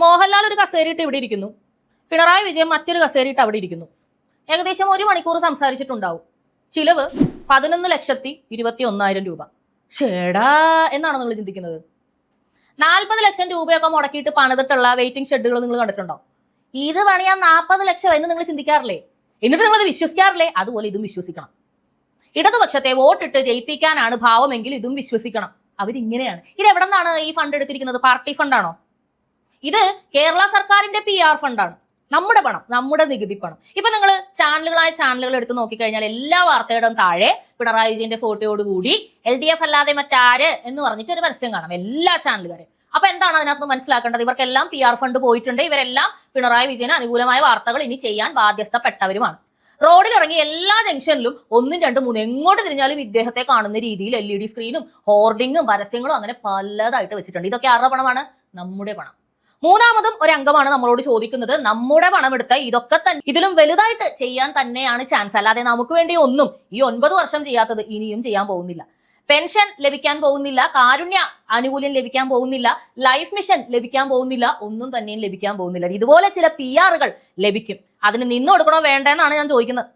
മോഹൻലാൽ ഒരു കസേരയിട്ട് ഇവിടെ ഇരിക്കുന്നു, പിണറായി വിജയൻ മറ്റൊരു കസേരയിട്ട് അവിടെ ഇരിക്കുന്നു. ഏകദേശം 1 മണിക്കൂർ സംസാരിച്ചിട്ടുണ്ടാവും. ചിലവ് 11,21,000 രൂപ. ചേടാ എന്നാണോ നിങ്ങൾ ചിന്തിക്കുന്നത്? 40 ലക്ഷം രൂപയൊക്കെ മുടക്കിയിട്ട് പണിതിട്ടുള്ള വെയിറ്റിംഗ് ഷെഡുകൾ നിങ്ങൾ കണ്ടിട്ടുണ്ടോ? ഇത് പണിയാൻ 40 ലക്ഷം എന്ന് നിങ്ങൾ ചിന്തിക്കാറില്ലേ? എന്നിട്ട് നിങ്ങളത് വിശ്വസിക്കാറില്ലേ? അതുപോലെ ഇതും വിശ്വസിക്കണം. ഇടതുപക്ഷത്തെ വോട്ടിട്ട് ജയിപ്പിക്കാനാണ് ഭാവമെങ്കിൽ ഇതും വിശ്വസിക്കണം. അവരിങ്ങനെയാണ്. ഇത് എവിടെ നിന്നാണ് ഈ ഫണ്ട് എടുത്തിരിക്കുന്നത്? പാർട്ടി ഫണ്ടാണോ? ഇത് കേരള സർക്കാരിന്റെ PR ഫണ്ടാണ്. നമ്മുടെ പണം, നമ്മുടെ നികുതി പണം. ഇപ്പൊ നിങ്ങൾ ചാനലുകൾ എടുത്ത് നോക്കിക്കഴിഞ്ഞാൽ എല്ലാ വാർത്തയുടെയും താഴെ പിണറായി വിജയന്റെ ഫോട്ടോയോടുകൂടി LDF അല്ലാതെ മറ്റാര് എന്ന് പറഞ്ഞിട്ട് ഒരു പരസ്യം കാണാം, എല്ലാ ചാനലുകാരും. അപ്പൊ എന്താണ് അതിനകത്ത് മനസ്സിലാക്കേണ്ടത്? ഇവർക്കെല്ലാം PR ഫണ്ട് പോയിട്ടുണ്ട്. ഇവരെല്ലാം പിണറായി വിജയന് അനുകൂലമായ വാർത്തകൾ ഇനി ചെയ്യാൻ ബാധ്യസ്ഥപ്പെട്ടവരുമാണ്. റോഡിലിറങ്ങി എല്ലാ ജംഗ്ഷനിലും 1, 2, 3 എങ്ങോട്ട് തിരിഞ്ഞാലും ഇദ്ദേഹത്തെ കാണുന്ന രീതിയിൽ LED സ്ക്രീനും ഹോർഡിങ്ങും പരസ്യങ്ങളും അങ്ങനെ പലതായിട്ട് വെച്ചിട്ടുണ്ട്. ഇതൊക്കെ ആരുടെ പണമാണ്? നമ്മുടെ പണം. മൂന്നാമതും ഒരു അംഗമാണ് നമ്മളോട് ചോദിക്കുന്നത്, നമ്മുടെ പണം എടുത്ത് ഇതൊക്കെ തന്നെ ഇതിലും വലുതായിട്ട് ചെയ്യാൻ തന്നെയാണ് ചാൻസ്, അല്ലാതെ നമുക്ക് വേണ്ടി ഒന്നും ഈ 9 വർഷം ചെയ്യാത്തത് ഇനിയും ചെയ്യാൻ പോകുന്നില്ല. പെൻഷൻ ലഭിക്കാൻ പോകുന്നില്ല, കാരുണ്യ ആനുകൂല്യം ലഭിക്കാൻ പോകുന്നില്ല, ലൈഫ് മിഷൻ ലഭിക്കാൻ പോകുന്നില്ല, ഒന്നും തന്നെയും ലഭിക്കാൻ പോകുന്നില്ല. ഇതുപോലെ ചില PR ലഭിക്കും. അതിന് നിന്ന് കൊടുക്കണോ വേണ്ടെന്നാണ് ഞാൻ ചോദിക്കുന്നത്.